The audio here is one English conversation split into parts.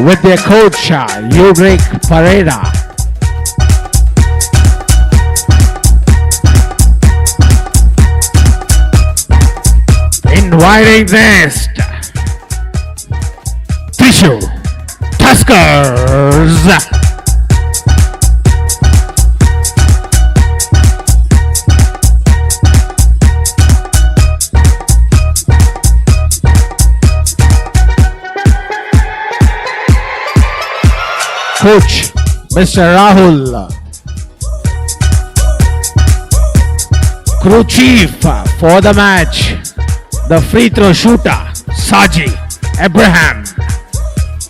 with their coach, Ulrich Pereira. Inviting this Thrissur Tuskers. Coach Mr. Rahul, crew chief for the match, the free throw shooter Saji Abraham,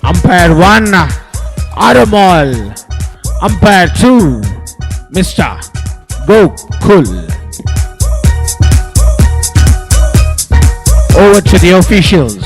umpire 1 Aramal, umpire 2 Mr. Gokul. Over to the officials.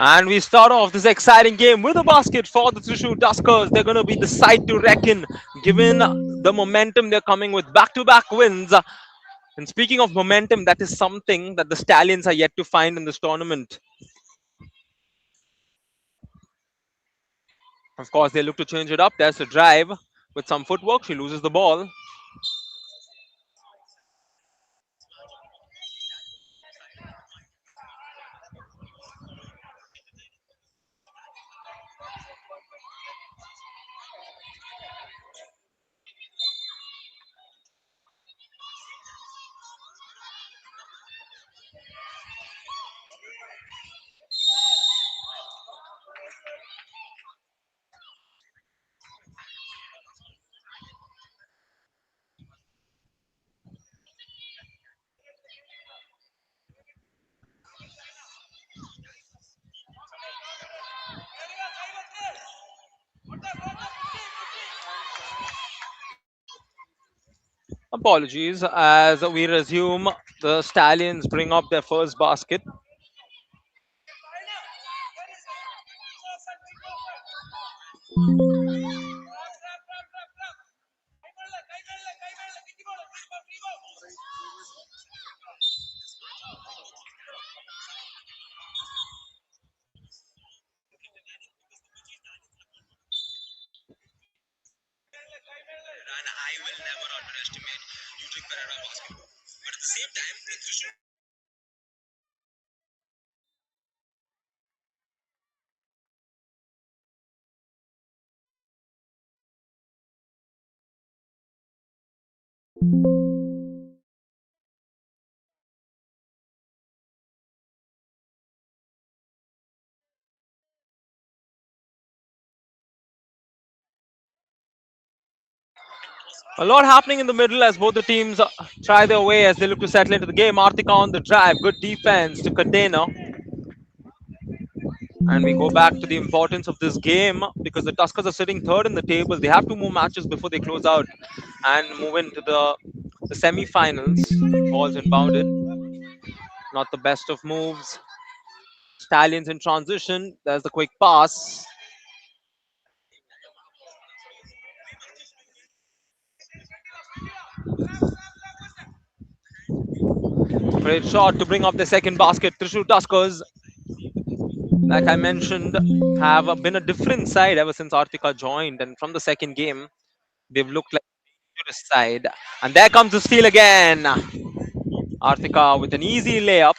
And we start off this exciting game with a basket for the Thrissur Tuskers. They're going to be the side to reckon, given the momentum they're coming with back-to-back wins. And speaking of momentum, that is something that the Stallions are yet to find in this tournament. Of course, they look to change it up. There's a drive with some footwork. She loses the ball. Apologies as we resume. The Stallions bring up their first basket. A lot happening in the middle as both the teams try their way as they look to settle into the game. Artika on the drive, good defense to container. And we go back to the importance of this game because the Tuskers are sitting third in the table. They have two more matches before they close out and move into the semi-finals. Balls inbounded, not the best of moves. Stallions in transition. There's the quick pass. Great shot to bring up the second basket. Thrissur Tuskers, like I mentioned, have been a different side ever since Artika joined. And from the second game, they've looked like a dangerous side. And there comes the steal again. Artika with an easy layup.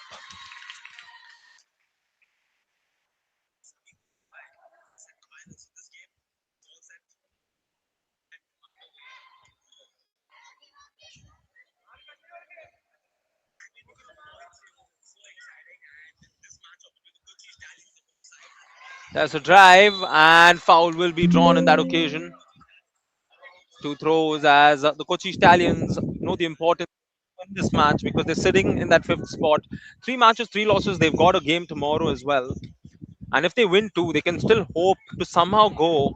There's a drive, and foul will be drawn in that occasion. Two throws as the Kochi Stallions know the importance in this match because they're sitting in that fifth spot. Three matches, three losses. They've got a game tomorrow as well. And if they win two, they can still hope to somehow go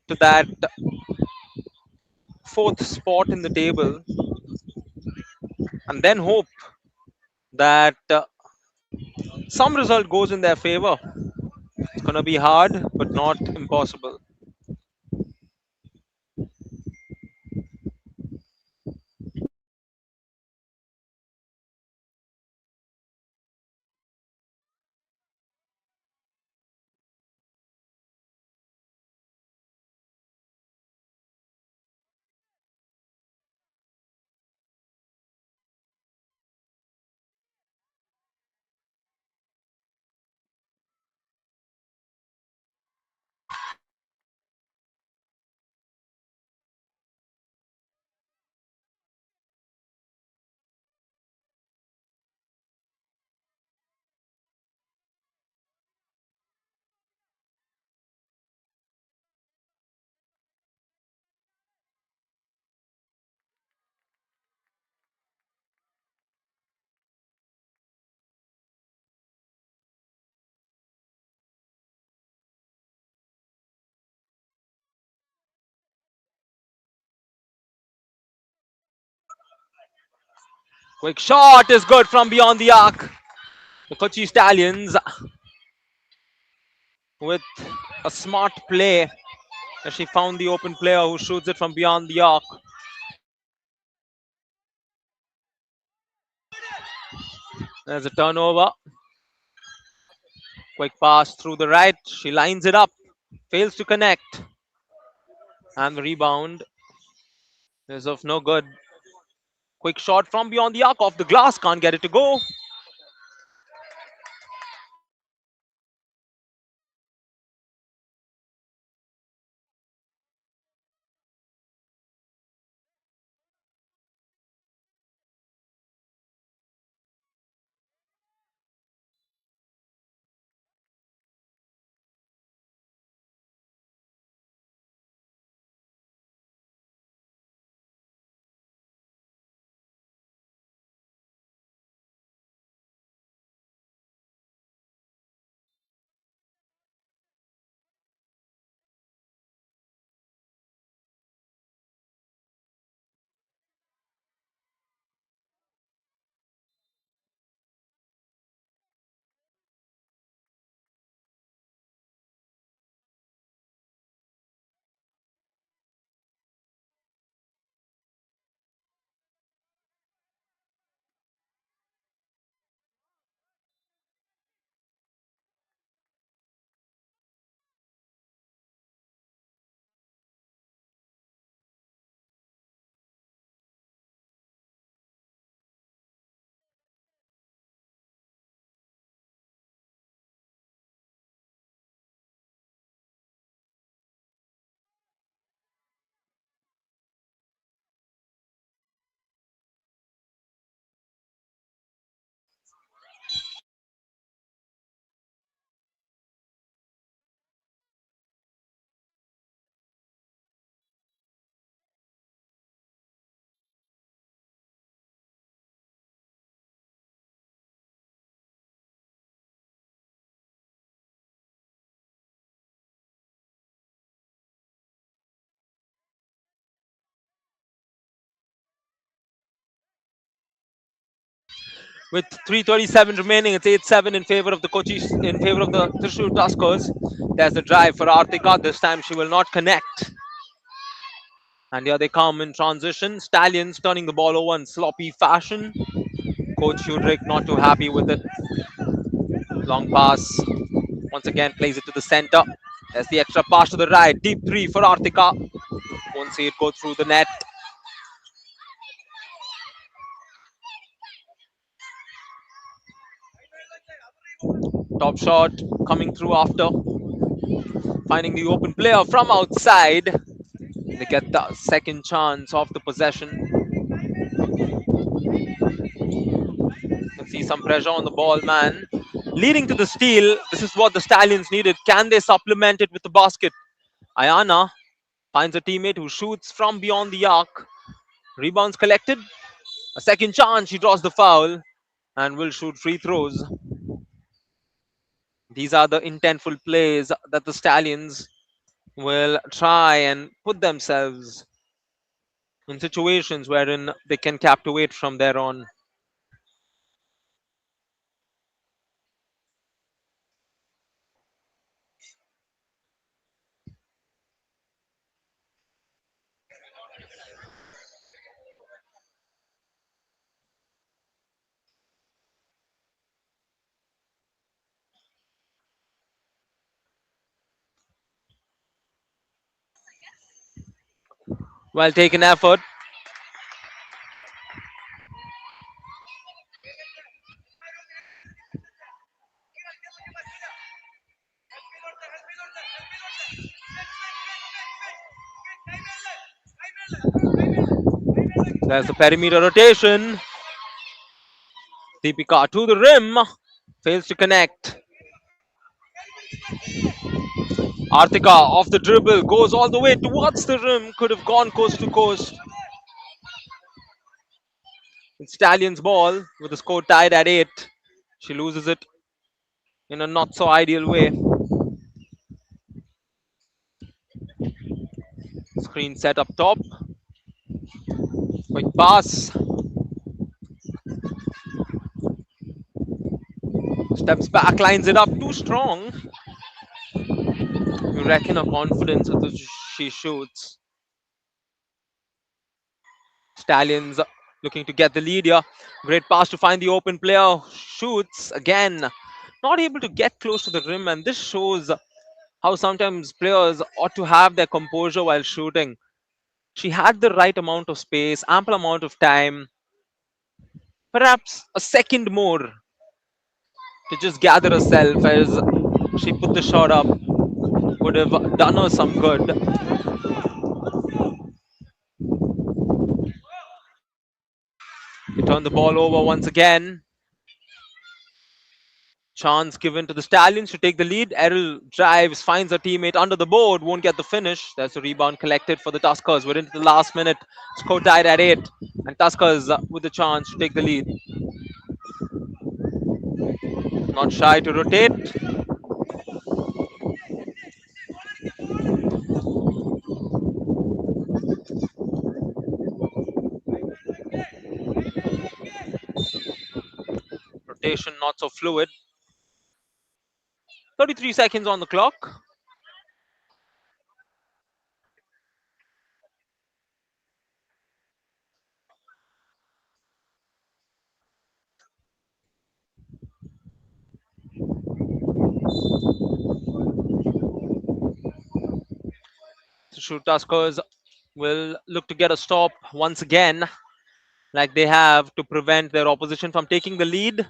to that fourth spot in the table and then hope that some result goes in their favor. It's going to be hard, but not impossible. Quick shot is good from beyond the arc. The Kochi Stallions with a smart play as she found the open player who shoots it from beyond the arc. There's a turnover. Quick pass through the right. She lines it up. Fails to connect. And the rebound is of no good. Quick shot from beyond the arc off the glass. Can't get it to go. With 3:37 remaining, it's 8-7 in favor of the in favor of the Thrissur Tuskers. There's the drive for Artika. This time she will not connect. And here they come in transition. Stallions turning the ball over in sloppy fashion. Coach Udrick not too happy with it. Long pass. Once again plays it to the center. There's the extra pass to the right. Deep three for Artika. Won't see it go through the net. Top shot coming through after. Finding the open player from outside. They get the second chance of the possession. You can see some pressure on the ball man. Leading to the steal. This is what the Stallions needed. Can they supplement it with the basket? Ayana finds a teammate who shoots from beyond the arc. Rebounds collected. A second chance. She draws the foul and will shoot free throws. These are the intentful plays that the Stallions will try and put themselves in situations wherein they can captivate from there on. Well taken effort. There's the perimeter rotation. Deepika to the rim. Fails to connect. Artika off the dribble. Goes all the way towards the rim. Could have gone coast to coast. It's Stallions ball with the score tied at 8. She loses it in a not so ideal way. Screen set up top. Quick pass. Steps back, lines it up too strong. wreck in her confidence as she shoots. Stallions looking to get the lead here. Great pass to find the open player. Shoots again. Not able to get close to the rim, and this shows how sometimes players ought to have their composure while shooting. She had the right amount of space, ample amount of time, perhaps a second more to just gather herself as she put the shot up. Would have done her some good. They turn the ball over once again. Chance given to the Stallions to take the lead. Errol drives, finds a teammate under the board, won't get the finish. There's a rebound collected for the Tuskers. We're into the last minute. Score tied at 8. And Tuskers with the chance to take the lead. Not shy to rotate. Rotation not so fluid. 33 seconds on the clock. Thrissur Tuskers will look to get a stop once again, like they have, to prevent their opposition from taking the lead.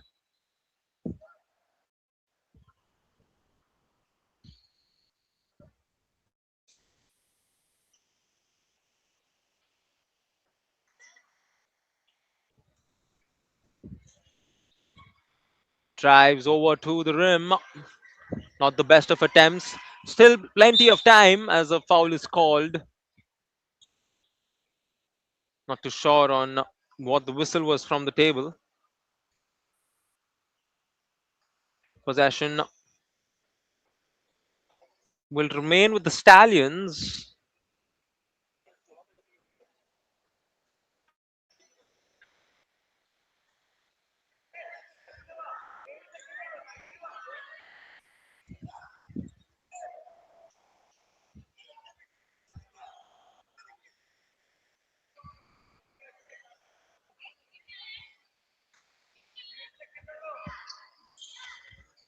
Drives over to the rim. Not the best of attempts. Still plenty of time as a foul is called. Not too sure on what the whistle was from the table. Possession will remain with the Stallions.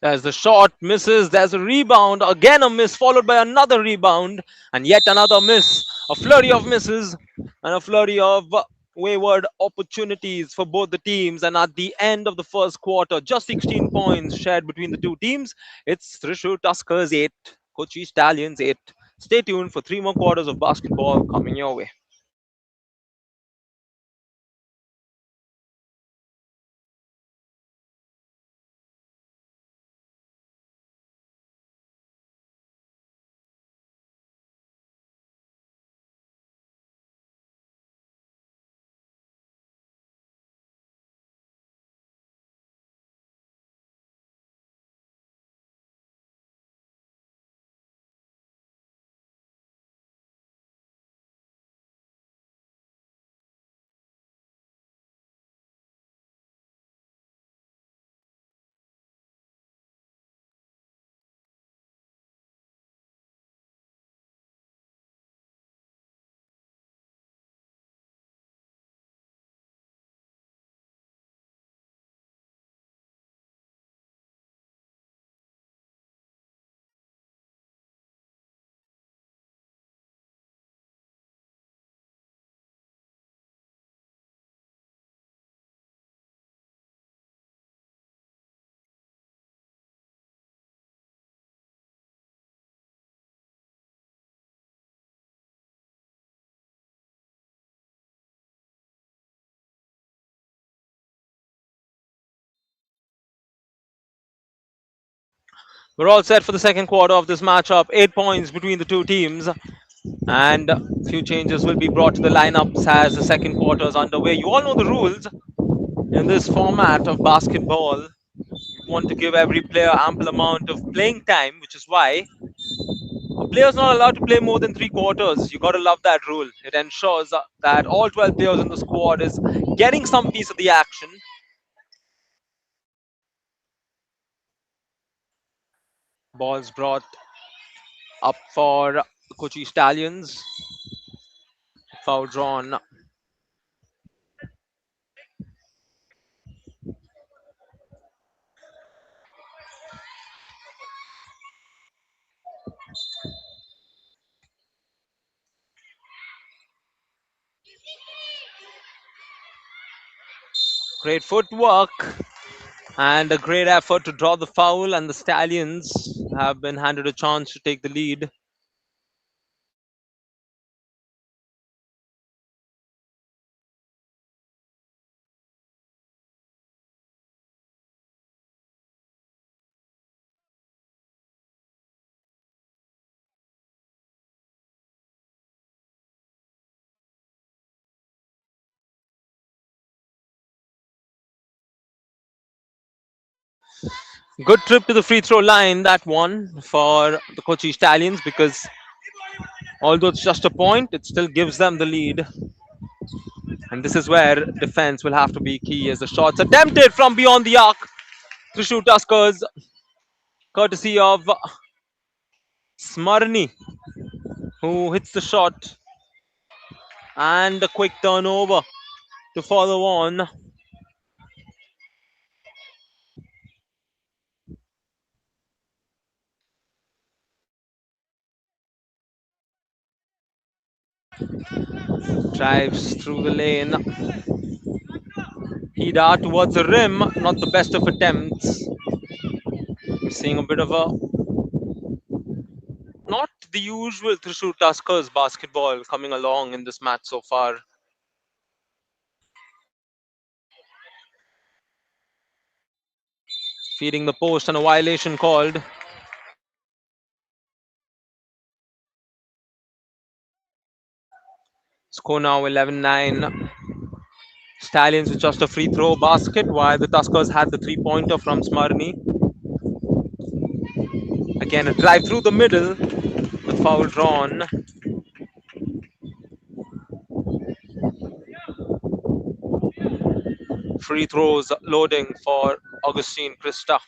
There's the shot, misses. There's a rebound. Again a miss, followed by another rebound. And yet another miss. A flurry of misses and a flurry of wayward opportunities for both the teams. And at the end of the first quarter, just 16 points shared between the two teams. It's Thrissur Tuskers 8, Kochi Stallions 8. Stay tuned for 3 more quarters of basketball coming your way. We're all set for the second quarter of this matchup. 8 points between the two teams. And a few changes will be brought to the lineups as the second quarter is underway. You all know the rules in this format of basketball. You want to give every player ample amount of playing time, which is why a player is not allowed to play more than 3 quarters. You got to love that rule. It ensures that all 12 players in the squad is getting some piece of the action. Balls brought Up for the Kochi Stallions. Foul drawn. Great footwork and a great effort to draw the foul, and the Stallions have been handed a chance to take the lead. Good trip to the free throw line, that one for the Kochi Stallions, because although it's just a point, it still gives them the lead. And this is where defense will have to be key as the shots attempted from beyond the arc. Thrissur Tuskers, courtesy of Smarni, who hits the shot, and a quick turnover to follow on. Drives through the lane. Hida towards the rim, not the best of attempts. We're seeing a bit of a not the usual Thrissur Tuskers basketball coming along in this match so far. Feeding the post and a violation called. Score now 11-9. Stallions with just a free throw basket, while the Tuskers had the three-pointer from Smarni. Again, a drive through the middle. The foul drawn. Free throws loading for Augustine Krista.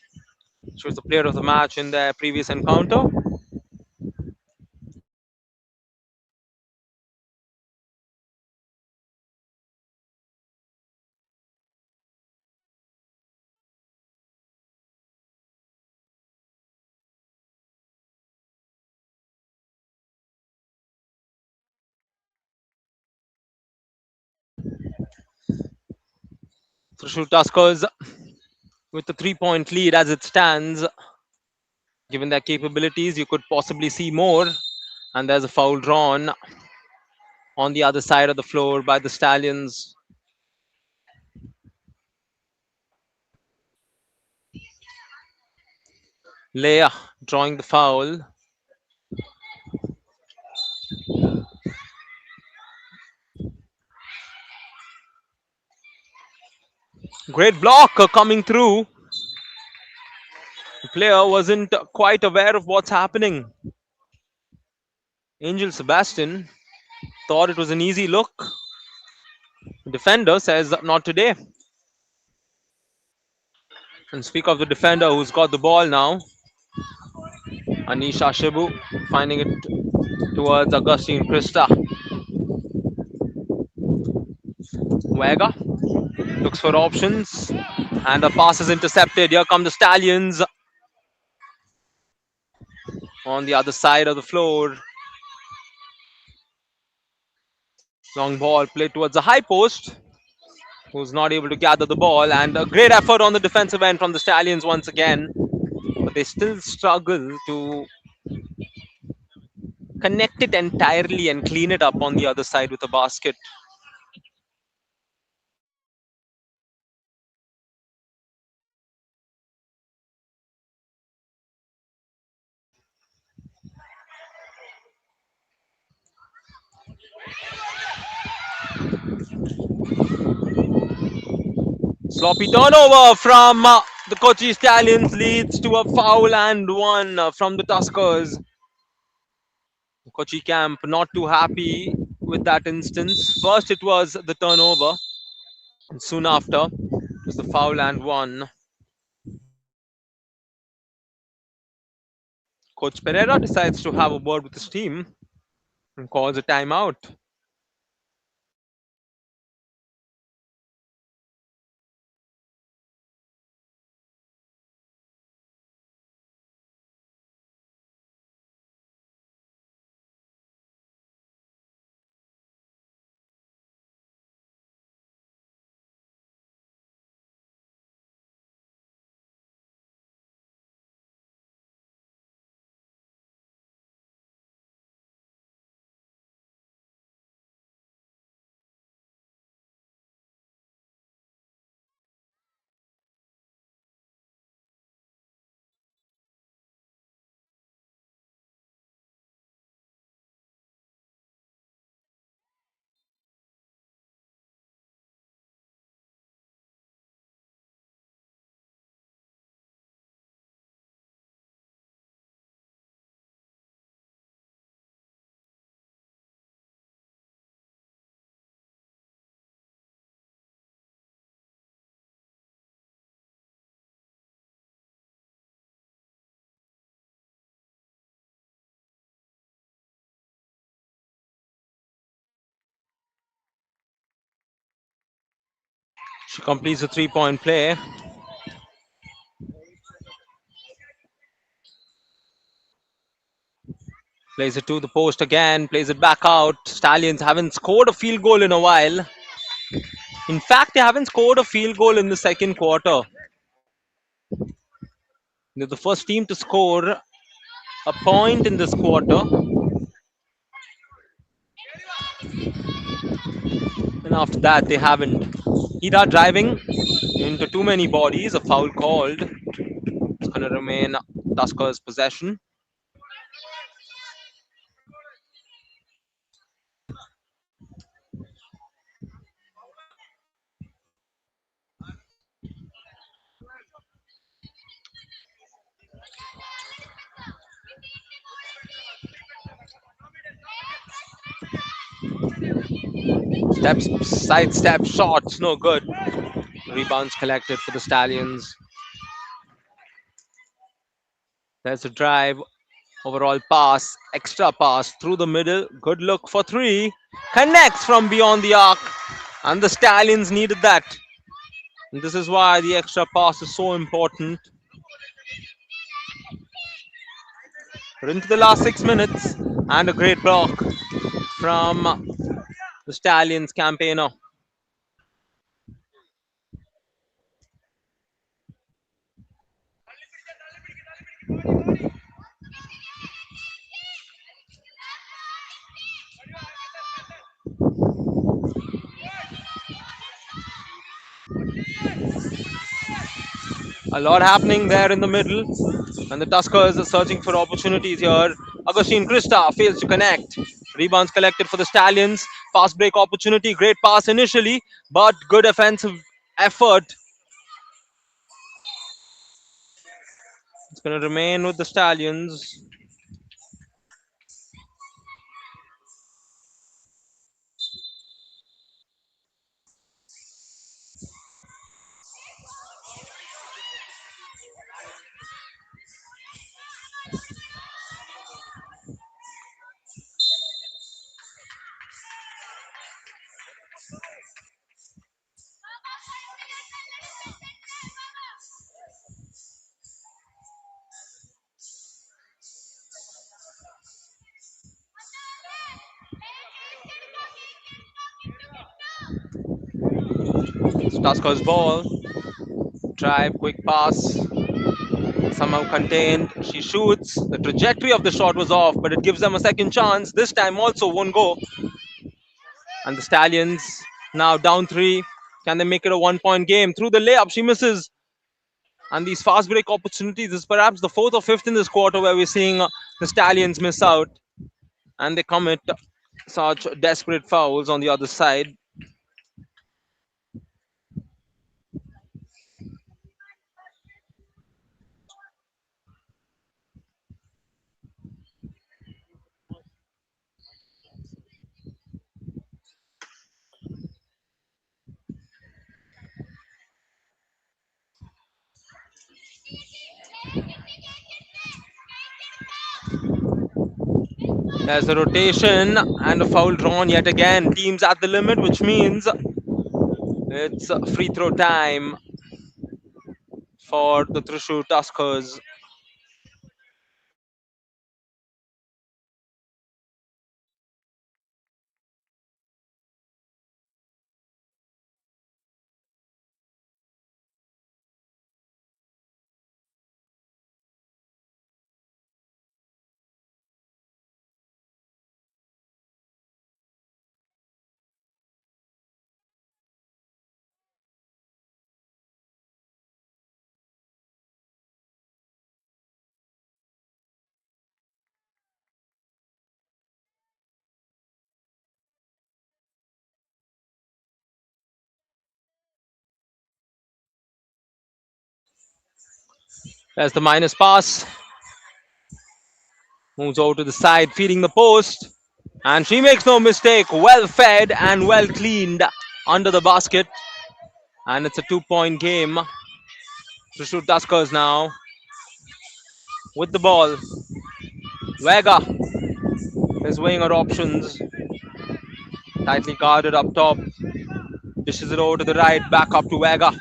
She was the player of the match in their previous encounter. Thrissur Tuskers with the 3-point lead as it stands. Given their capabilities, you could possibly see more. And there's a foul drawn on the other side of the floor by the Stallions. Leia drawing the foul. Great block coming through. The player wasn't quite aware of what's happening. Angel Sebastian thought it was an easy look. The defender says not today. And speak of the defender who's got the ball now. Anisha Shibu finding it towards Augustine Krista. Vega looks for options. And the pass is intercepted. Here come the Stallions. On the other side of the floor. Long ball played towards the high post. Who's not able to gather the ball. And a great effort on the defensive end from the Stallions once again. But they still struggle to connect it entirely and clean it up on the other side with a basket. Sloppy turnover from the Kochi Stallions leads to a foul and one from the Tuskers. Kochi camp not too happy with that instance. First it was the turnover, and soon after it was the foul and one. Coach Pereira decides to have a word with his team and calls a timeout. She completes a 3-point play. Plays it to the post again, plays it back out. Stallions haven't scored a field goal in a while. In fact, they haven't scored a field goal in the second quarter. They're the first team to score a point in this quarter. And after that, they haven't. Ida driving into too many bodies, a foul called. It's going to remain Tuskers' possession. Side step shots, no good. Rebounds collected for the Stallions. There's a drive, overall pass, extra pass through the middle. Good look for three. Connects from beyond the arc. And the Stallions needed that. And this is why the extra pass is so important. We're into the last 6 minutes. And a great block from the Stallions campaigner. A lot happening there in the middle. And the Tuskers are searching for opportunities here. Agustin Krista fails to connect. Rebounds collected for the Stallions. Fast break opportunity. Great pass initially, but good offensive effort. It's going to remain with the Stallions. It's Tuskers ball. Drive, quick pass. Somehow contained. She shoots. The trajectory of the shot was off, but it gives them a second chance. This time also won't go. And the Stallions now down three. Can they make it a 1-point game? Through the layup, she misses. And these fast break opportunities is perhaps the fourth or fifth in this quarter where we're seeing the Stallions miss out. And they commit such desperate fouls on the other side. There's a rotation and a foul drawn yet again. Teams at the limit, which means it's free throw time for the Thrissur Tuskers. There's the minus pass. Moves over to the side, feeding the post. And she makes no mistake. Well fed and well cleaned under the basket. And it's a 2-point game. Thrissur Tuskers now with the ball. Vega is weighing her options. Tightly guarded up top. Dishes it over to the right. Back up to Vega.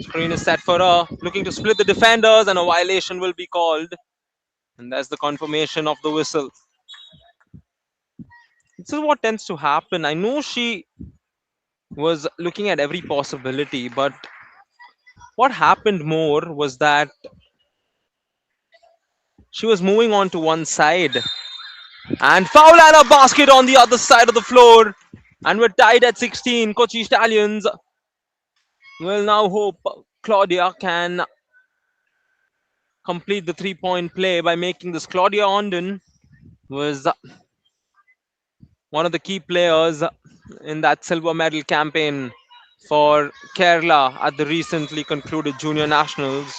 Screen is set for her. Looking to split the defenders, and a violation will be called. And that's the confirmation of the whistle. This is what tends to happen. I know she was looking at every possibility, but what happened more was that she was moving on to one side. And foul and a basket on the other side of the floor. And we're tied at 16. Kochi Stallions will now hope Claudia can complete the 3-point play by making this. Claudia Onden was one of the key players in that silver medal campaign for Kerala at the recently concluded Junior Nationals.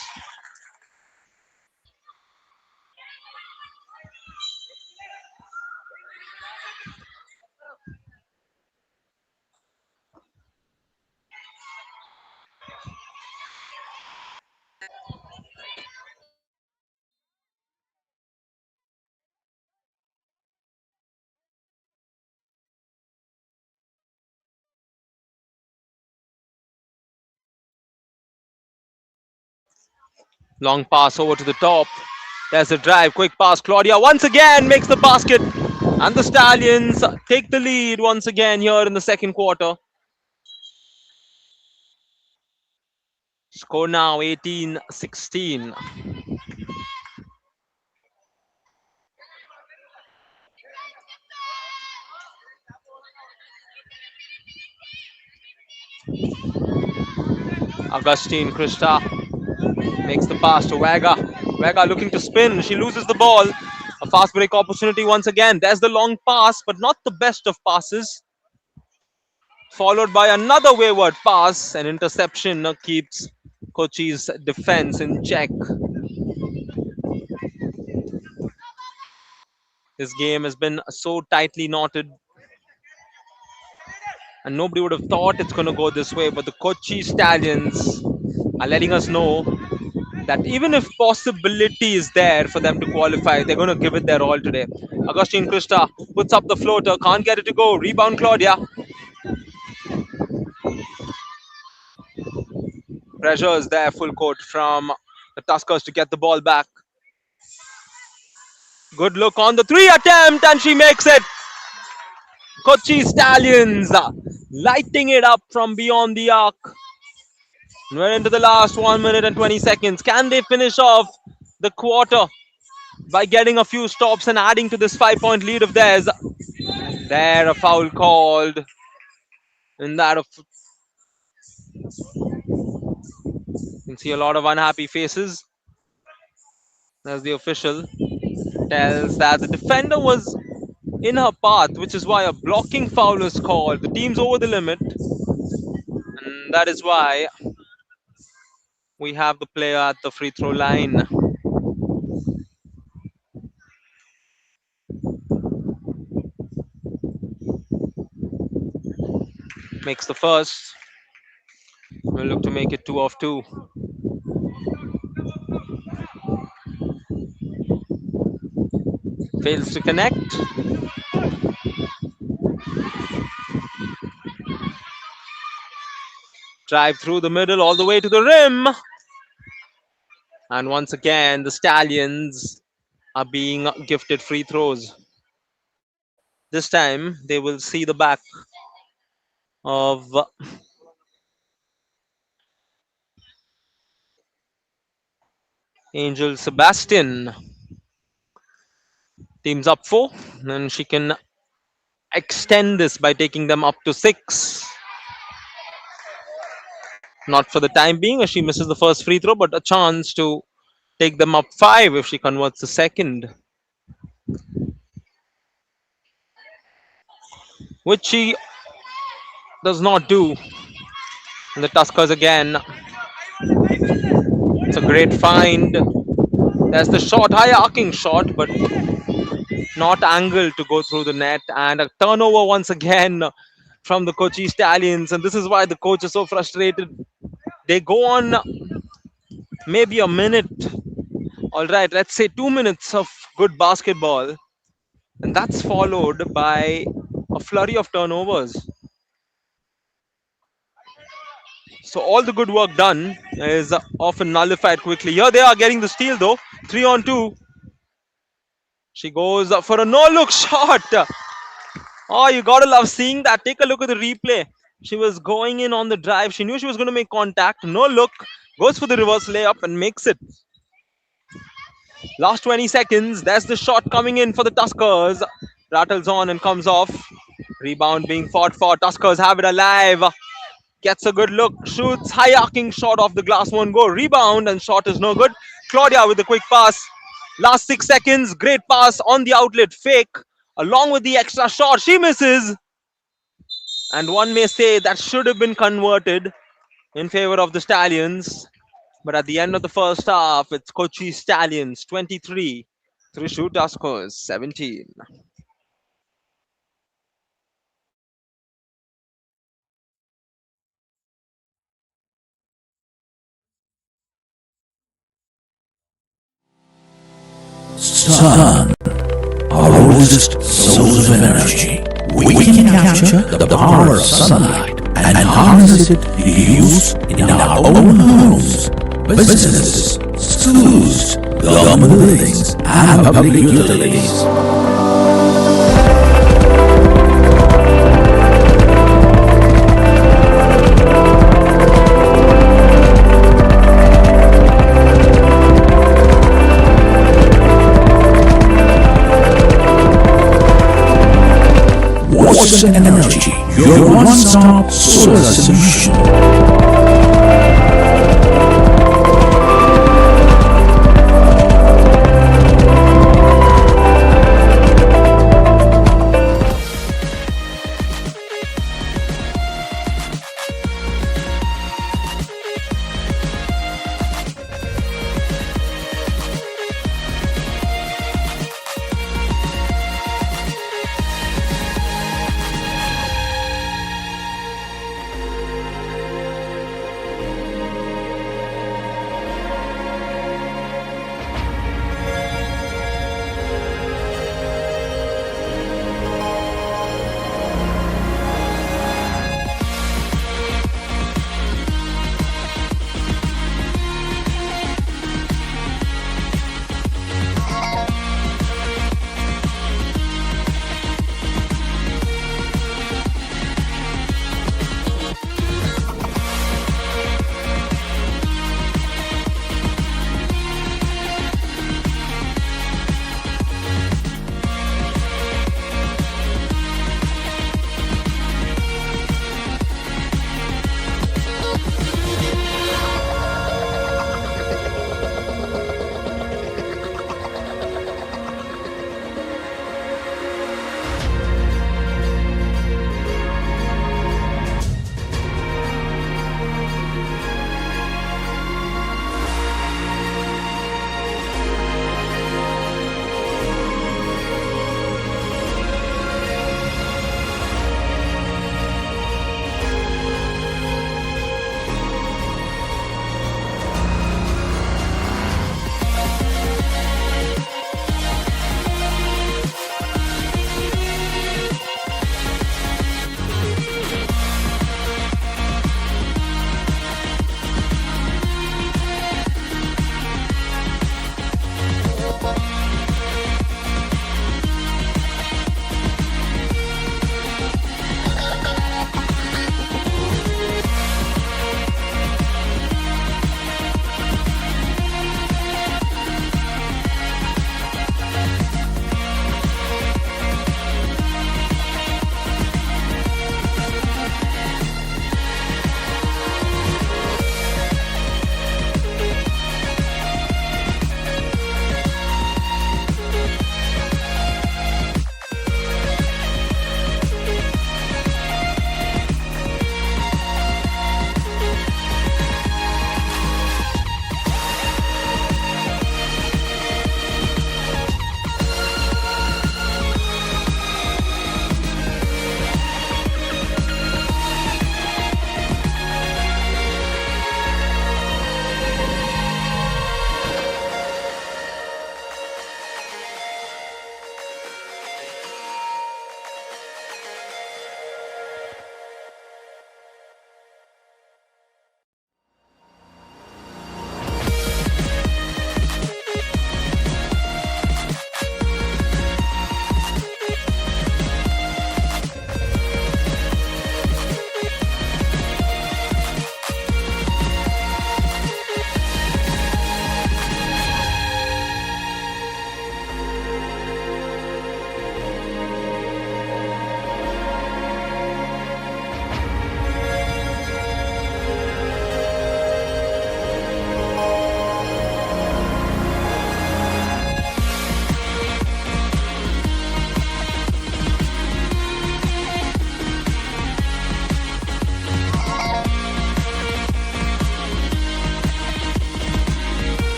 Long pass over to the top. There's a drive, quick pass. Claudia once again makes the basket. And the Stallions take the lead once again here in the second quarter. Score now 18-16. Augustine Krista makes the pass to Vega. Vega looking to spin. She loses the ball. A fast break opportunity once again. There's the long pass, but not the best of passes. Followed by another wayward pass. An interception keeps Kochi's defense in check. This game has been so tightly knotted, and nobody would have thought it's going to go this way. But the Kochi Stallions are letting us know that even if possibility is there for them to qualify, they're going to give it their all today. Augustine Krista puts up the floater, can't get it to go. Rebound Claudia. Pressure is there full court from the Tuskers to get the ball back. Good look on the 3 attempt, and she makes it. Kochi Stallions lighting it up from beyond the arc. We're into the last 1 minute and 20 seconds. Can they finish off the quarter by getting a few stops and adding to this 5-point lead of theirs? There, a foul called. And that of, you can see a lot of unhappy faces as the official tells that the defender was in her path, which is why a blocking foul is called. The team's over the limit, and that is why we have the player at the free throw line. Makes the first. We'll look to make it 2 of 2. Fails to connect. Drive through the middle all the way to the rim. And once again, the Stallions are being gifted free throws. This time, they will see the back of Angel Sebastian. Team's up 4, and she can extend this by taking them up to 6. Not for the time being, as she misses the first free throw, but a chance to take them up 5 if she converts the second, which she does not do. And the Tuskers again. It's a great find. There's the shot, high arcing shot, but not angled to go through the net. And a turnover once again from the Kochi Stallions. And this is why the coach is so frustrated. They go on maybe a minute. All right, let's say 2 minutes of good basketball. And that's followed by a flurry of turnovers. So all the good work done is often nullified quickly. Here they are getting the steal though. 3-on-2. She goes for a no-look shot. Oh, you gotta love seeing that. Take a look at the replay. She was going in on the drive. She knew she was going to make contact. No look. Goes for the reverse layup and makes it. Last 20 seconds. There's the shot coming in for the Tuskers. Rattles on and comes off. Rebound being fought for. Tuskers have it alive. Gets a good look. Shoots. High arcing shot off the glass. Won't go. Rebound and shot is no good. Claudia with the quick pass. Last 6 seconds. Great pass on the outlet. Fake. Along with the extra shot. She misses. And one may say that should have been converted in favor of the Stallions. But at the end of the first half, it's Kochi Stallions 23, Thrissur Tuskers 17. Sun, our oldest source of energy. We can capture the power of sunlight and harness it to use in our own homes, businesses, schools, government buildings, and public utilities. Watson Energy, your one-stop solar solution.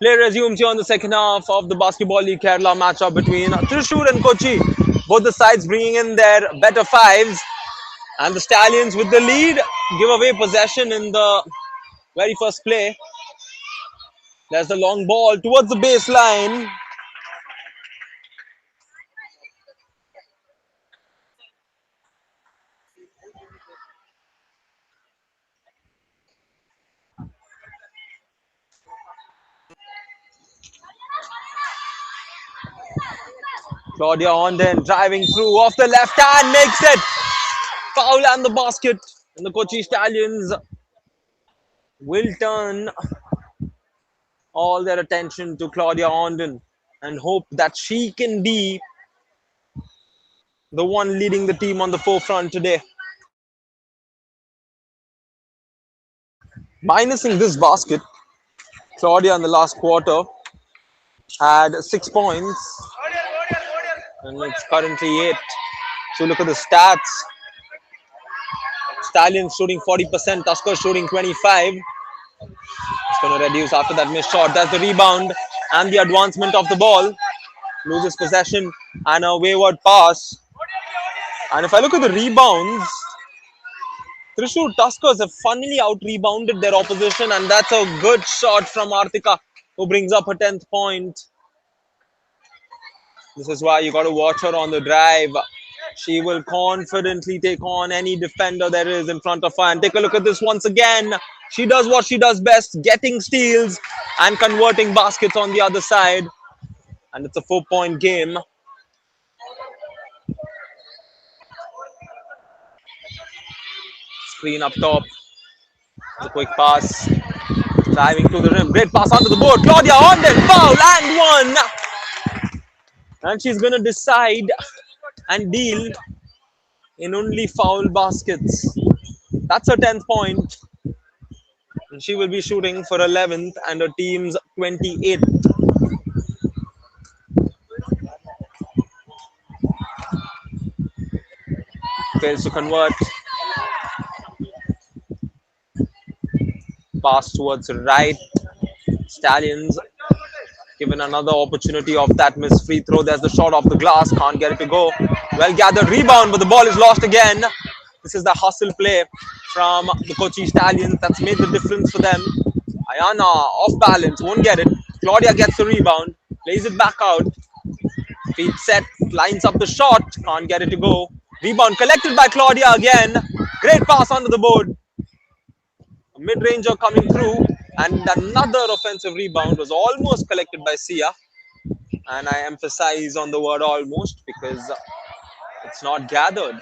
Play resumes here on the second half of the Basketball League Kerala matchup between Thrissur and Kochi. Both the sides bringing in their better fives. And the Stallions with the lead give away possession in the very first play. There's the long ball towards the baseline. Claudia Onden driving through off the left hand makes it. Foul and the basket. And the Kochi Stallions will turn all their attention to Claudia Onden and hope that she can be the one leading the team on the forefront today. Minusing this basket, Claudia in the last quarter had 6 points and it's currently 8. So look at the stats. Stallions shooting 40%, Tuskers shooting 25. It's going to reduce after that missed shot. That's the rebound and the advancement of the ball. Loses possession and a wayward pass. And if I look at the rebounds, Thrissur Tuskers have funnily out-rebounded their opposition, and that's a good shot from Artika, who brings up her 10th point. This is why you got to watch her on the drive. She will confidently take on any defender there is in front of her. And take a look at this once again. She does what she does best, getting steals and converting baskets on the other side. And it's a 4-point game. Screen up top. The quick pass. Driving to the rim. Great pass onto the board. Claudia Onden. Foul and one. And she's going to decide and deal in only foul baskets. That's her 10th point. And she will be shooting for 11th and her team's 28th. Fails to convert. Pass towards right. Stallions given another opportunity of that missed free throw. There's the shot off the glass. Can't get it to go. Well gathered rebound, but the ball is lost again. This is the hustle play from the Kochi Stallions that's made the difference for them. Ayana off balance, won't get it. Claudia gets the rebound, plays it back out. Feet set, lines up the shot, can't get it to go. Rebound collected by Claudia again. Great pass onto the board. A mid-ranger coming through, and another offensive rebound was almost collected by Sia. And I emphasize on the word almost because it's not gathered.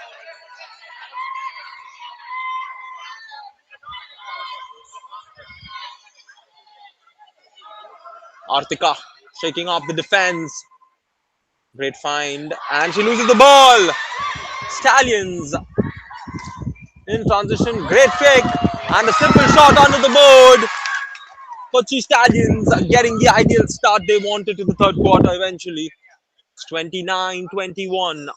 Artika shaking off the defense. Great find. And she loses the ball. Stallions in transition. Great fake. And a simple shot onto the board. Kochi Stallions getting the ideal start they wanted to the third quarter eventually. It's 29-21.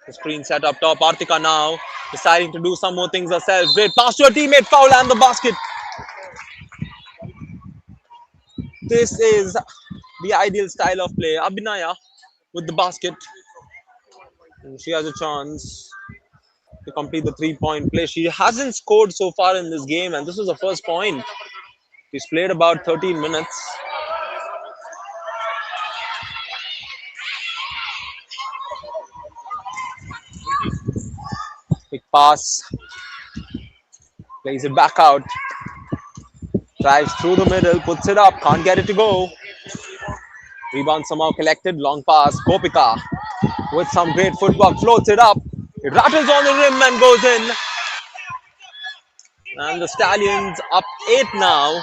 The screen set up top. Artika now deciding to do some more things herself. Great pass to her teammate. Foul and the basket. This is the ideal style of play. Abhinaya with the basket. And she has a chance to complete the 3-point play. She hasn't scored so far in this game, and this is the first point. She's played about 13 minutes. Quick pass. Plays it back out. Drives through the middle, puts it up, can't get it to go. Rebound somehow collected, long pass. Gopika with some great footwork, floats it up. It rattles on the rim and goes in. And the Stallions up 8 now.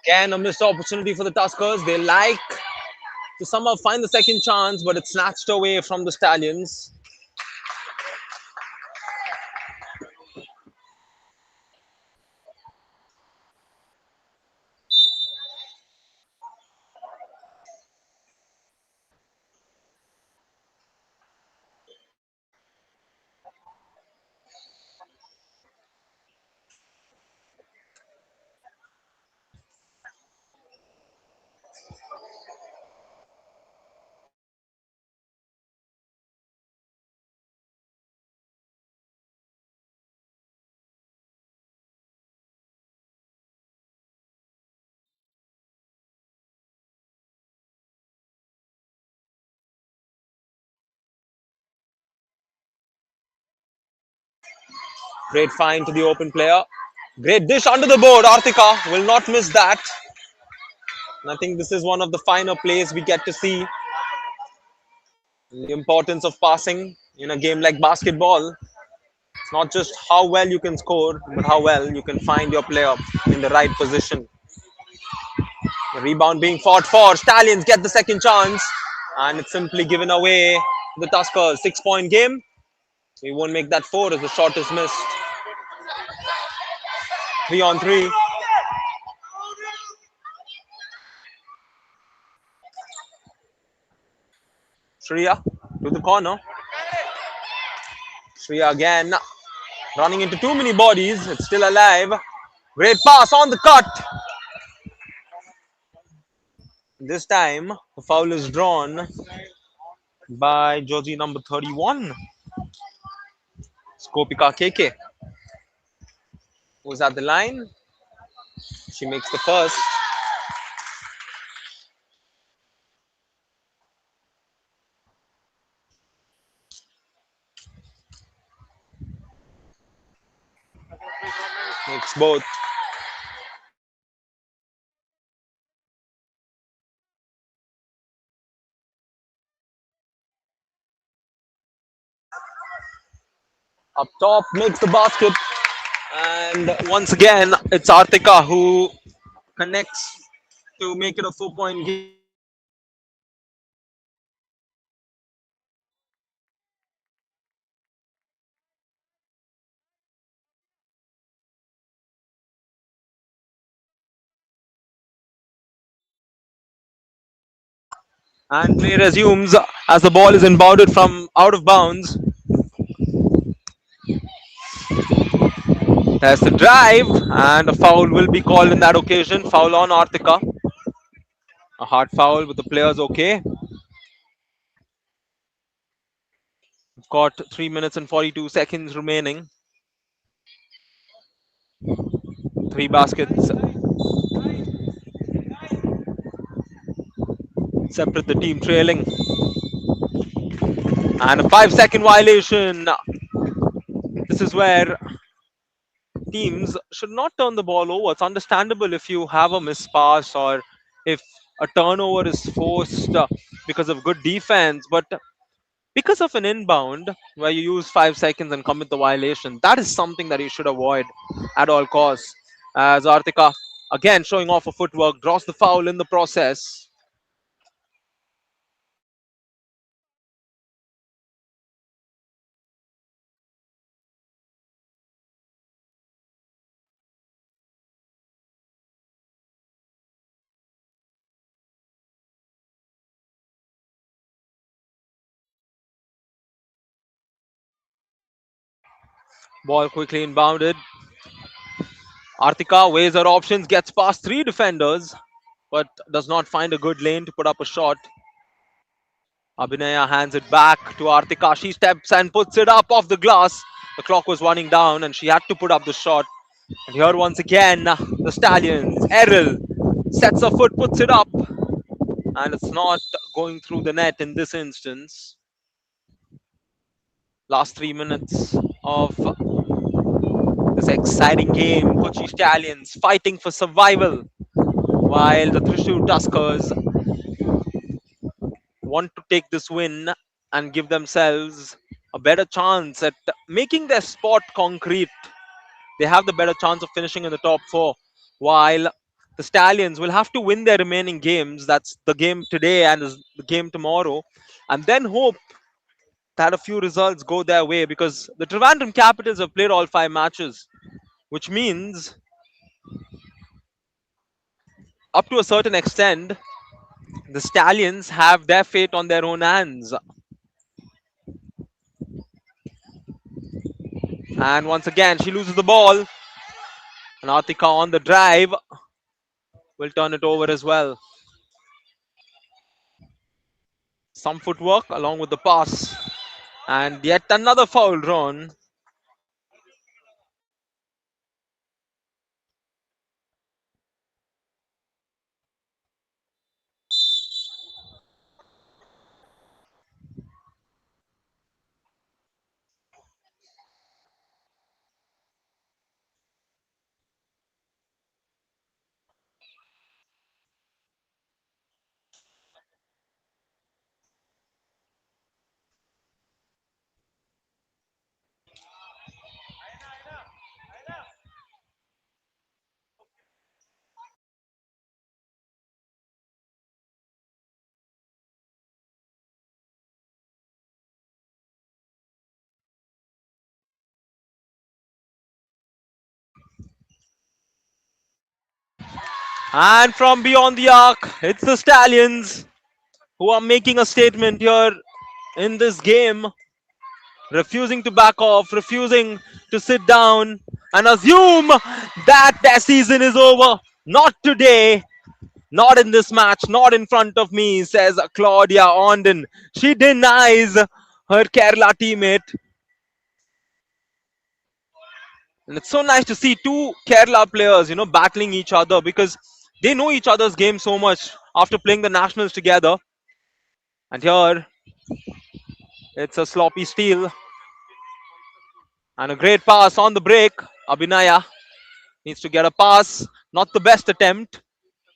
Again, a missed opportunity for the Tuskers. They like to somehow find the second chance, but it's snatched away from the Stallions. Great find to the open player. Great dish under the board. Artika will not miss that. And I think this is one of the finer plays we get to see. The importance of passing in a game like basketball. It's not just how well you can score, but how well you can find your player in the right position. The rebound being fought for. Stallions get the second chance. And it's simply given away to the Tuskers. 6-point game. We won't make that four as the shot is missed. 3-on-3. Shreya to the corner. Shreya again running into too many bodies. It's still alive. Great pass on the cut. This time, the foul is drawn by jersey number 31. Skopika KK, who's at the line. She makes the first. Makes both. Up top, makes the basket. And once again, it's Artika who connects to make it a 4-point game. And play resumes as the ball is inbounded from out of bounds. There's the drive, and a foul will be called in that occasion. Foul on Artika. A hard foul with the players okay. We've got 3 minutes and 42 seconds remaining. 3 baskets separate the team trailing. And a 5-second violation. This is where teams should not turn the ball over. It's understandable if you have a miss pass or if a turnover is forced because of good defense, but because of an inbound where you use 5 seconds and commit the violation, that is something that you should avoid at all costs. As Artika again showing off her footwork, draws the foul in the process. Ball quickly inbounded. Artika weighs her options, gets past 3 defenders, but does not find a good lane to put up a shot. Abhinaya hands it back to Artika. She steps and puts it up off the glass. The clock was running down and she had to put up the shot. And here once again, the Stallions. Errol sets her foot, puts it up. And it's not going through the net in this instance. Last 3 minutes of this exciting game. Kochi Stallions fighting for survival, while the Thrissur Tuskers want to take this win and give themselves a better chance at making their spot concrete. They have the better chance of finishing in the top 4, while the Stallions will have to win their remaining games. That's the game today and the game tomorrow, and then hope that a few results go their way, because the Trivandrum Capitals have played all 5 matches, which means up to a certain extent, the Stallions have their fate on their own hands. And once again, she loses the ball. And Artika on the drive will turn it over as well. Some footwork along with the pass. And yet another foul drawn. And from beyond the arc, it's the Stallions who are making a statement here in this game, refusing to back off, refusing to sit down and assume that their season is over. Not today, not in this match, not in front of me, says Claudia Onden. She denies her Kerala teammate. And it's so nice to see two Kerala players, battling each other, because they know each other's game so much after playing the nationals together. And here, it's a sloppy steal and a great pass on the break. Abhinaya needs to get a pass. Not the best attempt.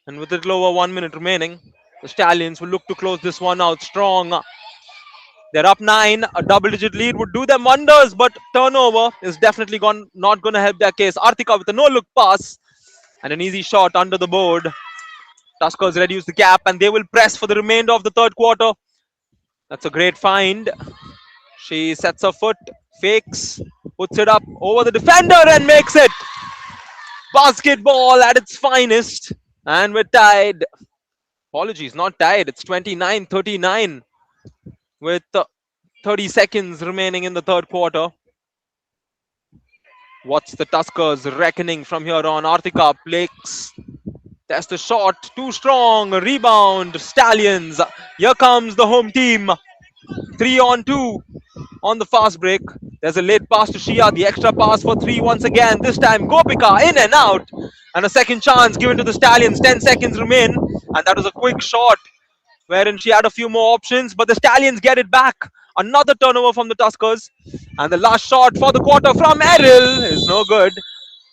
And with a little over 1 minute remaining, the Stallions will look to close this one out strong. They're up 9. A double-digit lead would do them wonders, but turnover is definitely not going to help their case. Artika with a no-look pass and an easy shot under the board. Tuskers reduce the gap and they will press for the remainder of the third quarter. That's a great find. She sets her foot, fakes, puts it up over the defender and makes it. Basketball at its finest. And we're tied. Apologies, not tied. It's 29-39 with 30 seconds remaining in the third quarter. What's the Tuskers reckoning from here on? Artika Plakes. That's the shot. Too strong. Rebound. Stallions. Here comes the home team. 3-on-2 on the fast break. There's a late pass to Shia. The extra pass for 3 once again. This time Gopika in and out. And a second chance given to the Stallions. 10 seconds remain. And that was a quick shot wherein she had a few more options. But the Stallions get it back. Another turnover from the Tuskers. And the last shot for the quarter from Errol is no good.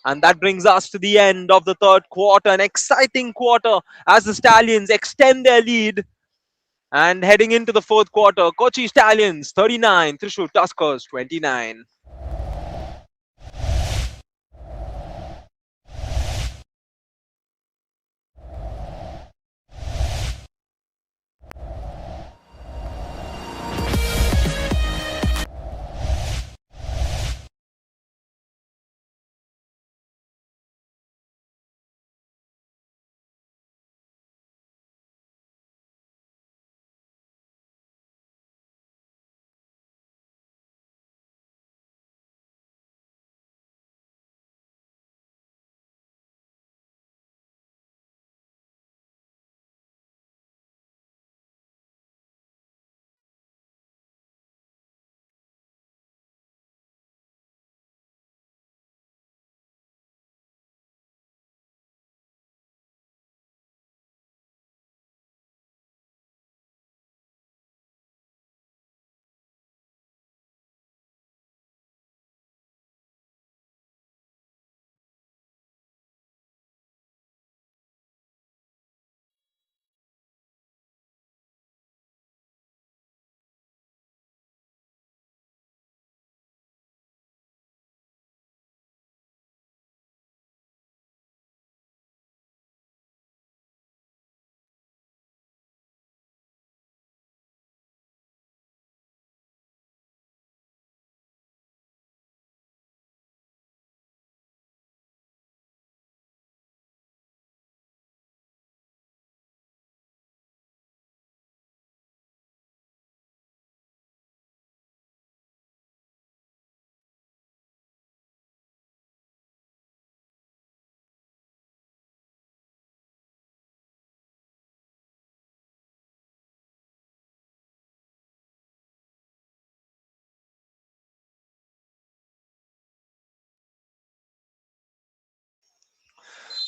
And that brings us to the end of the third quarter. An exciting quarter as the Stallions extend their lead. And heading into the fourth quarter, Kochi Stallions 39, Thrissur Tuskers 29.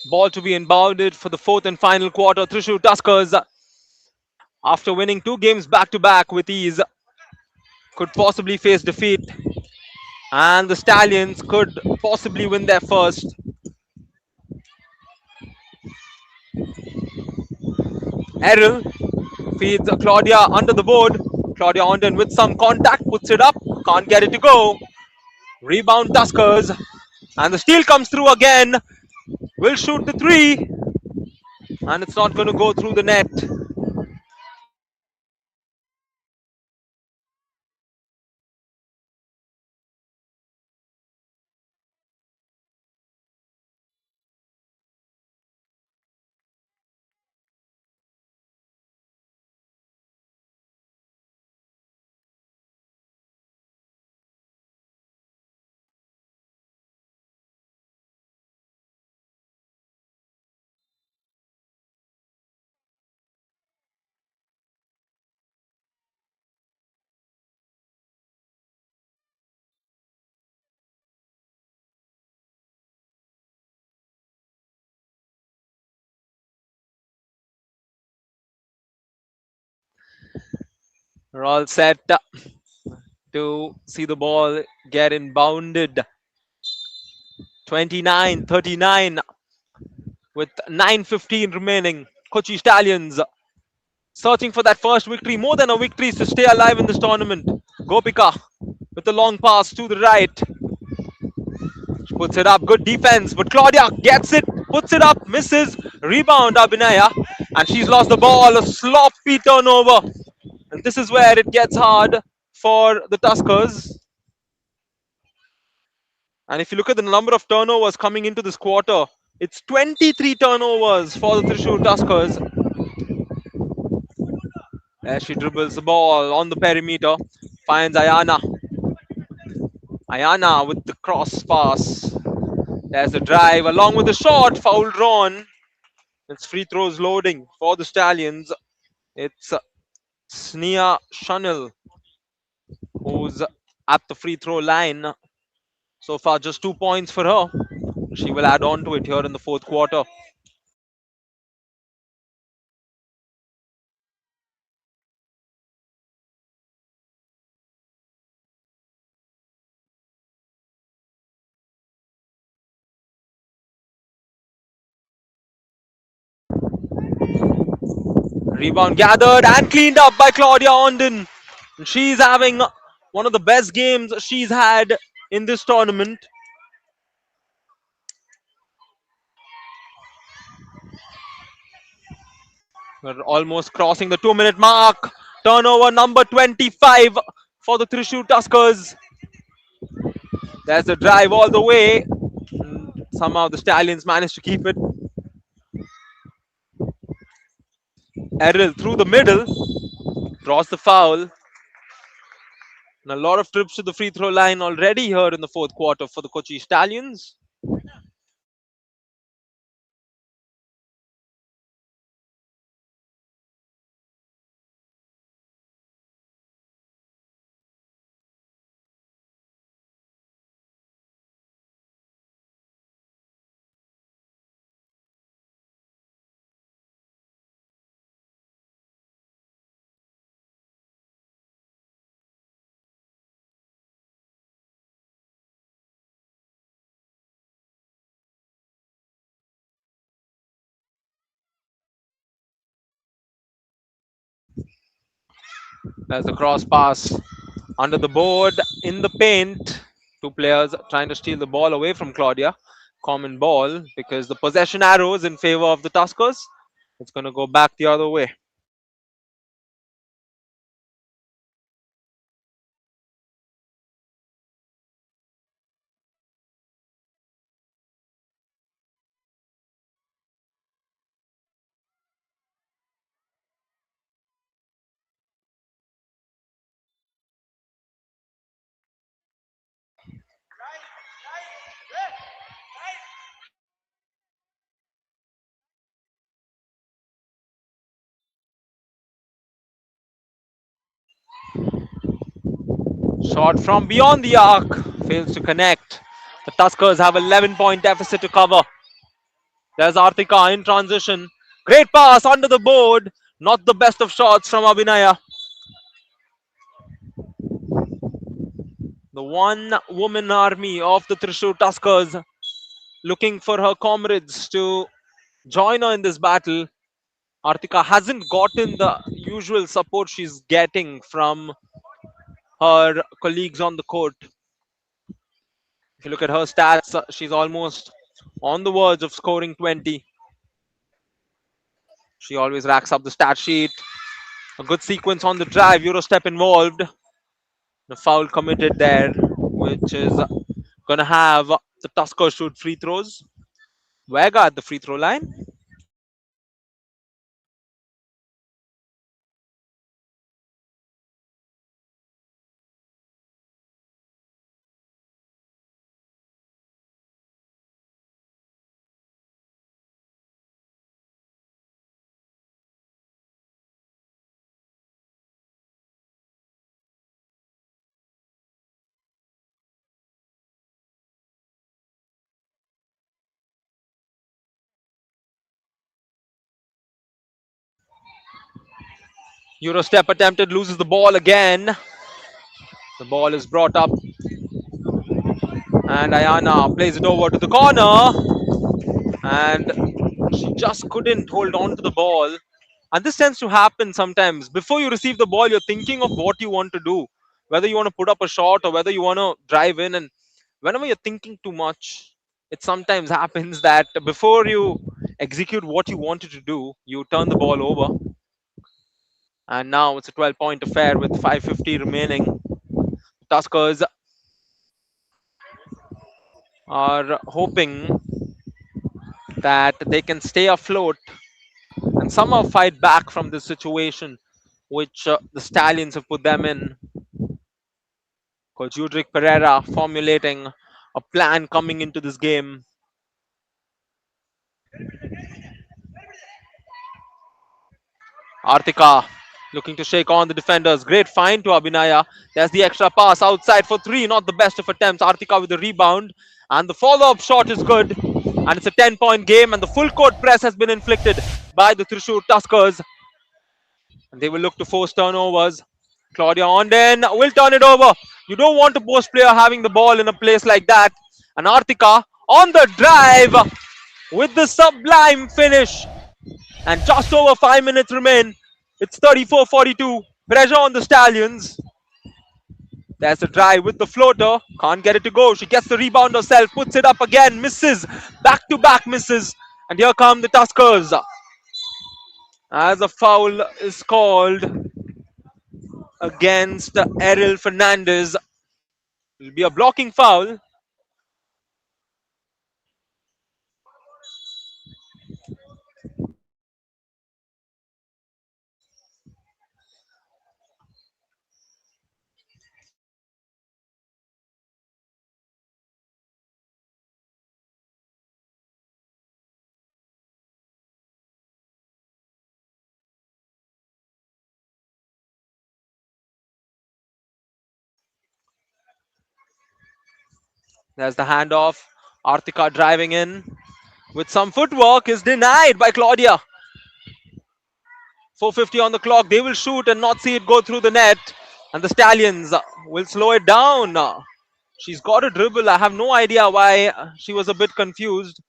Ball to be inbounded for the fourth and final quarter. Thrissur Tuskers, after winning 2 games back to back with ease, could possibly face defeat, and the Stallions could possibly win their first. Errol feeds Claudia under the board. Claudia Ondon with some contact, puts it up, can't get it to go. Rebound Tuskers, and the steal comes through again. Will shoot the three, and it's not going to go through the net. We're all set to see the ball get inbounded. 29-39 with 9:15 remaining. Kochi Stallions searching for that first victory, more than a victory, to stay alive in this tournament. Gopika with the long pass to the right. She puts it up, good defense, but Claudia gets it, puts it up, misses. Rebound Abhinaya, and she's lost the ball. A sloppy turnover. And this is where it gets hard for the Tuskers. And if you look at the number of turnovers coming into this quarter, it's 23 turnovers for the Thrissur Tuskers. There she dribbles the ball on the perimeter, finds Ayana. Ayana with the cross pass. There's the drive along with the shot, foul drawn. It's free throws loading for the Stallions. It's Sneha Shanil who's at the free throw line. So far, just 2 points for her. She will add on to it here in the fourth quarter. Rebound gathered and cleaned up by Claudia Ondon. She's having one of the best games she's had in this tournament. We're almost crossing the 2-minute mark. Turnover number 25 for the Thrissur Tuskers. There's the drive all the way. Somehow the Stallions managed to keep it. Errol through the middle. Draws the foul. And a lot of trips to the free throw line already here in the fourth quarter for the Kochi Stallions. There's the cross pass under the board in the paint. Two players trying to steal the ball away from Claudia. Common ball because the possession arrow is in favor of the Tuskers. It's going to go back the other way. Shot from beyond the arc fails to connect. The Tuskers have 11-point deficit to cover. There's Artika in transition. Great pass under the board. Not the best of shots from Abhinaya. The one woman army of the Thrissur Tuskers looking for her comrades to join her in this battle. Artika hasn't gotten the usual support she's getting from her colleagues on the court. If you look at her stats, she's almost on the verge of scoring 20. She always racks up the stat sheet. A good sequence on the drive, Euro step involved. The foul committed there, which is going to have the Tuskers shoot free throws. Vega at the free throw line. Euro step attempted, loses the ball again. The ball is brought up, and Ayana plays it over to the corner, and she just couldn't hold on to the ball. And this tends to happen sometimes. Before you receive the ball, you're thinking of what you want to do, whether you want to put up a shot or whether you want to drive in. And whenever you're thinking too much, it sometimes happens that before you execute what you wanted to do, you turn the ball over. And now it's a 12-point affair with 5:50 remaining. Tuskers are hoping that they can stay afloat and somehow fight back from this situation which the Stallions have put them in. Coach Udric Pereira formulating a plan coming into this game. Artika looking to shake on the defenders. Great find to Abhinaya. There's the extra pass outside for three. Not the best of attempts. Artika with the rebound. And the follow-up shot is good. And it's a 10-point game. And the full court press has been inflicted by the Thrissur Tuskers. And they will look to force turnovers. Claudia Onden will turn it over. You don't want a post player having the ball in a place like that. And Artika on the drive with the sublime finish. And just over 5 minutes remain. It's 34-42. Pressure on the Stallions. There's a drive with the floater. Can't get it to go. She gets the rebound herself. Puts it up again. Misses. Back-to-back misses. And here come the Tuskers. As a foul is called against Errol Fernandez. It'll be a blocking foul. There's the handoff. Artika driving in with some footwork is denied by Claudia. 4:50 on the clock. They will shoot and not see it go through the net. And the Stallions will slow it down. She's got a dribble. I have no idea why she was a bit confused.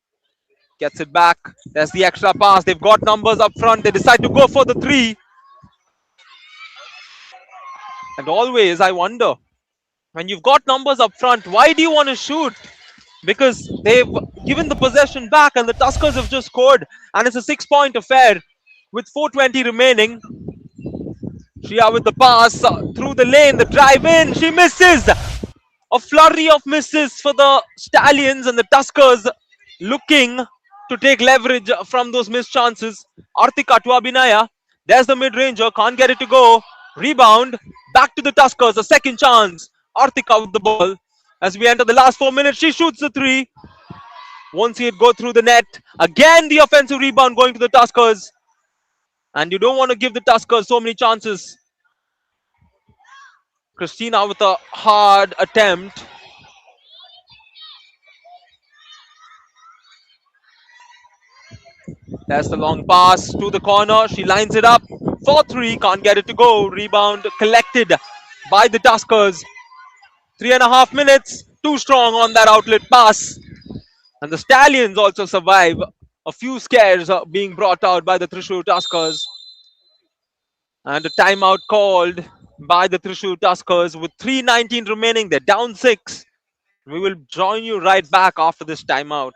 Gets it back. There's the extra pass. They've got numbers up front. They decide to go for the three. And always, I wonder, when you've got numbers up front, why do you want to shoot? Because they've given the possession back and the Tuskers have just scored. And it's a 6-point affair with 4:20 remaining. Shia with the pass through the lane, the drive in, she misses. A flurry of misses for the Stallions, and the Tuskers looking to take leverage from those missed chances. Artika to Abhinaya. There's the mid-ranger, can't get it to go. Rebound, back to the Tuskers, a second chance. Artika with the ball. As we enter the last 4 minutes, she shoots the three. Won't see it go through the net. Again, the offensive rebound going to the Tuskers. And you don't want to give the Tuskers so many chances. Christina with a hard attempt. There's the long pass to the corner. She lines it up for three. Can't get it to go. Rebound collected by the Tuskers. 3.5 minutes. Too strong on that outlet pass. And the Stallions also survive. A few scares being brought out by the Thrissur Tuskers. And a timeout called by the Thrissur Tuskers with 3:19 remaining. They're down 6. We will join you right back after this timeout.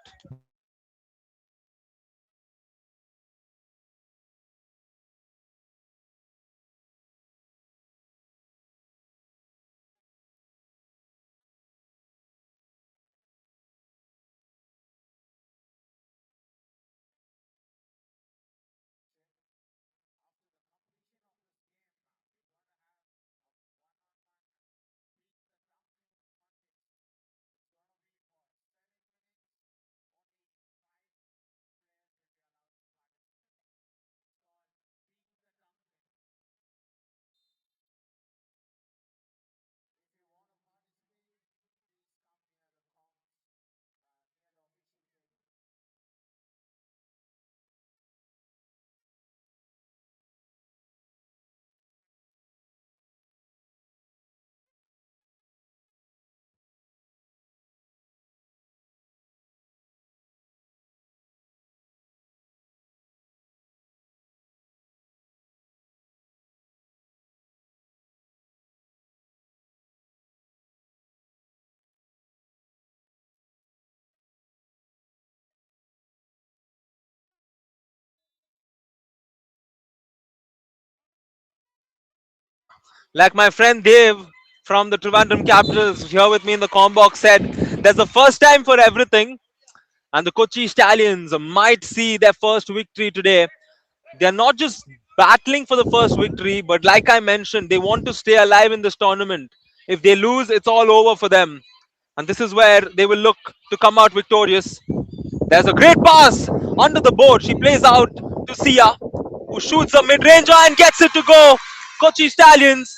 Like my friend Dave from the Trivandrum Capitals here with me in the com box said, there's a first time for everything, and the Kochi Stallions might see their first victory today. They're not just battling for the first victory, but like I mentioned, they want to stay alive in this tournament. If they lose, it's all over for them. And this is where they will look to come out victorious. There's a great pass under the board. She plays out to Sia, who shoots a mid-ranger and gets it to go. Kochi Stallions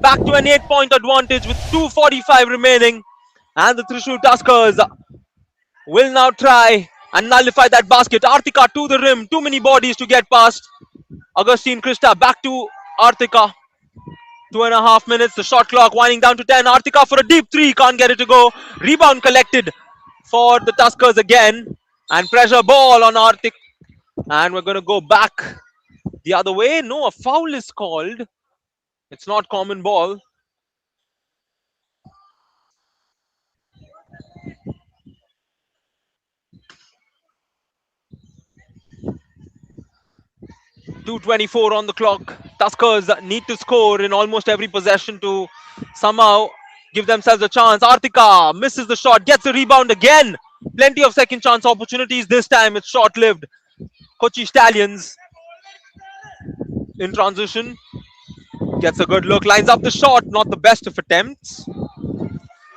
back to an 8-point advantage with 2:45 remaining. And the Thrissur Tuskers will now try and nullify that basket. Artika to the rim. Too many bodies to get past. Augustine Krista back to Artika. 2.5 minutes. The shot clock winding down to 10. Artika for a deep three. Can't get it to go. Rebound collected for the Tuskers again. And pressure ball on Artik. And we're going to go back the other way. No, a foul is called. It's not common ball. .224 on the clock. Tuskers need to score in almost every possession to somehow give themselves a chance. Artika misses the shot, gets a rebound again. Plenty of second chance opportunities. This time it's short-lived. Kochi Stallions in transition. Gets a good look, lines up the shot. Not the best of attempts.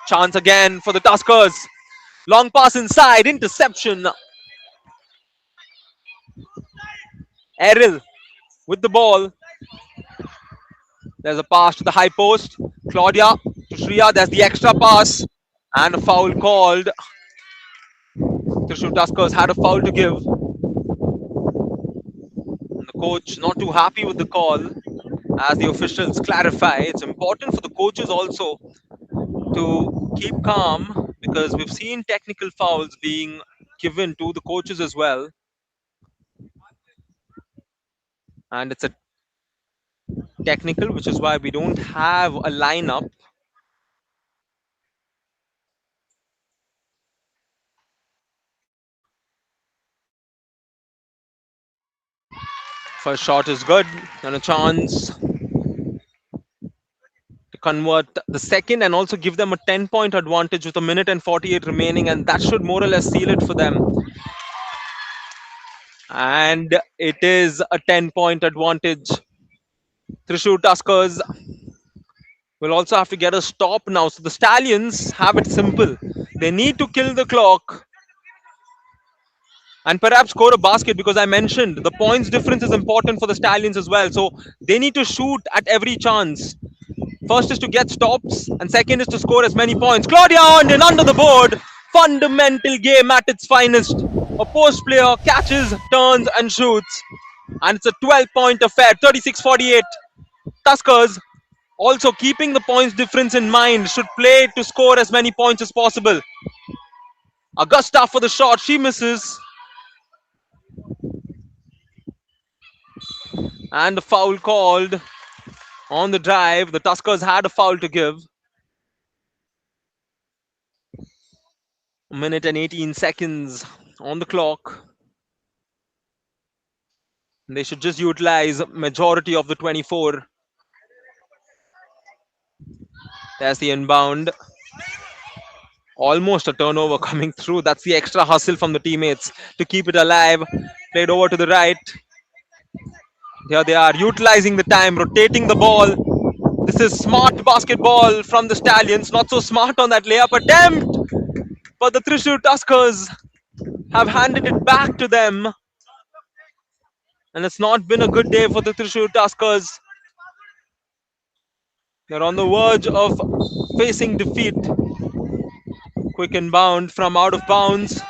Chance again for the Tuskers. Long pass inside, interception. Errol with the ball. There's a pass to the high post. Claudia to Shriya. There's the extra pass. And a foul called. Thrissur Tuskers had a foul to give. And the coach not too happy with the call. As the officials clarify, it's important for the coaches also to keep calm, because we've seen technical fouls being given to the coaches as well. And it's a technical, which is why we don't have a lineup. First shot is good, and a chance to convert the second and also give them a 10-point advantage with a minute and 48 remaining, and that should more or less seal it for them. And it is a 10-point advantage. Thrissur Tuskers will also have to get a stop now. So the Stallions have it simple. They need to kill the clock and perhaps score a basket, because I mentioned the points difference is important for the Stallions as well. So they need to shoot at every chance. First is to get stops, and second is to score as many points. Claudia on and under the board. Fundamental game at its finest. A post player catches, turns and shoots. And it's a 12-point affair, 36-48. Tuskers, also keeping the points difference in mind, should play to score as many points as possible. Augusta for the shot, she misses. And a foul called on the drive. The Tuskers had a foul to give. A minute and 18 seconds on the clock. They should just utilize majority of the 24. There's the inbound. Almost a turnover coming through. That's the extra hustle from the teammates to keep it alive. Played over to the right. Here they are utilizing the time, rotating the ball. This is smart basketball from the Stallions. Not so smart on that layup attempt. But the Thrissur Tuskers have handed it back to them. And it's not been a good day for the Thrissur Tuskers. They're on the verge of facing defeat. Quick inbound from out of bounds.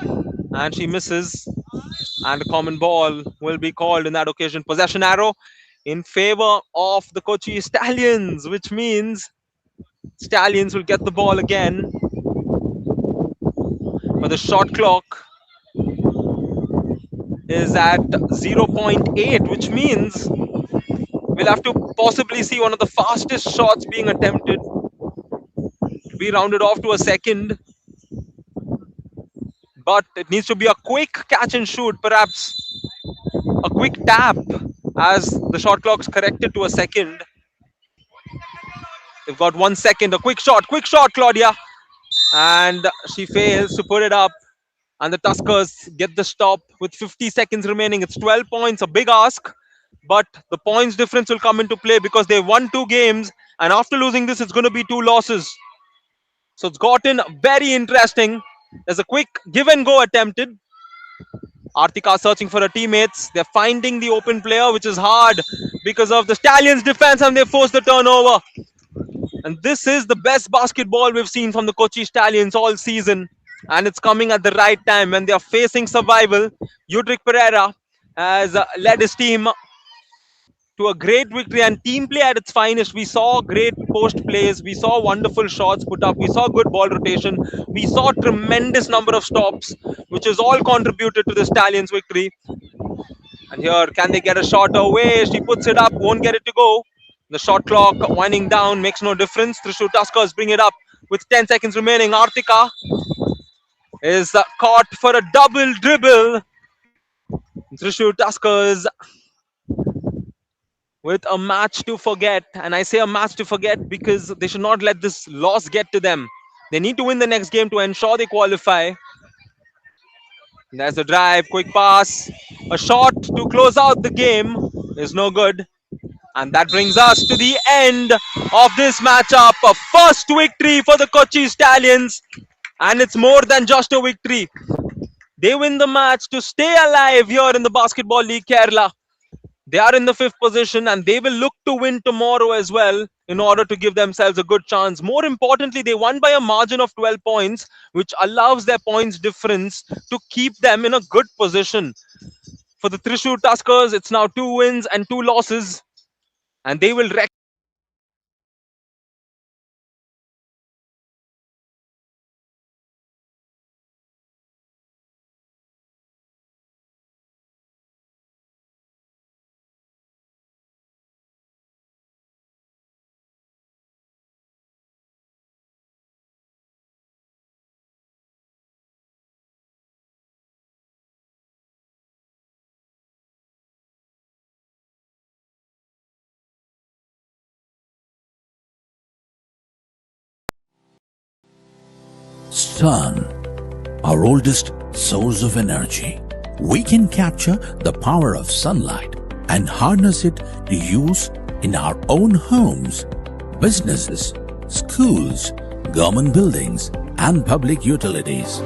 And she misses. And a common ball will be called in that occasion. Possession arrow in favor of the Kochi Stallions, which means Stallions will get the ball again. But the shot clock is at 0.8, which means we'll have to possibly see one of the fastest shots being attempted to be rounded off to a second. But it needs to be a quick catch and shoot, perhaps a quick tap as the shot clock's corrected to a second. They've got 1 second. A quick shot, Claudia. And she fails to put it up. And the Tuskers get the stop with 50 seconds remaining. It's 12 points, a big ask. But the points difference will come into play because they won 2 games. And after losing this, it's going to be 2 losses. So it's gotten very interesting. There's a quick give and go attempted. Artika searching for her teammates. They're finding the open player, which is hard because of the Stallions' defense, and they force the turnover. And this is the best basketball we've seen from the Kochi Stallions all season. And it's coming at the right time when they are facing survival. Udrik Pereira has led his team to a great victory and team play at its finest. We saw great post plays. We saw wonderful shots put up. We saw good ball rotation. We saw tremendous number of stops, which has all contributed to the Stallions' victory. And here, can they get a shot away? She puts it up, won't get it to go. The shot clock winding down makes no difference. Thrissur Tuskers bring it up with 10 seconds remaining. Artika is caught for a double dribble. Thrissur Tuskers with a match to forget. And I say a match to forget because they should not let this loss get to them. They need to win the next game to ensure they qualify. There's a drive, quick pass. A shot to close out the game is no good. And that brings us to the end of this matchup. A first victory for the Kochi Stallions. And it's more than just a victory. They win the match to stay alive here in the Basketball League Kerala. They are in the 5th position and they will look to win tomorrow as well in order to give themselves a good chance. More importantly, they won by a margin of 12 points, which allows their points difference to keep them in a good position. For the Thrissur Tuskers, it's now 2 wins and 2 losses. And they will Sun, our oldest source of energy. We can capture the power of sunlight and harness it to use in our own homes, businesses, schools, government buildings, and public utilities.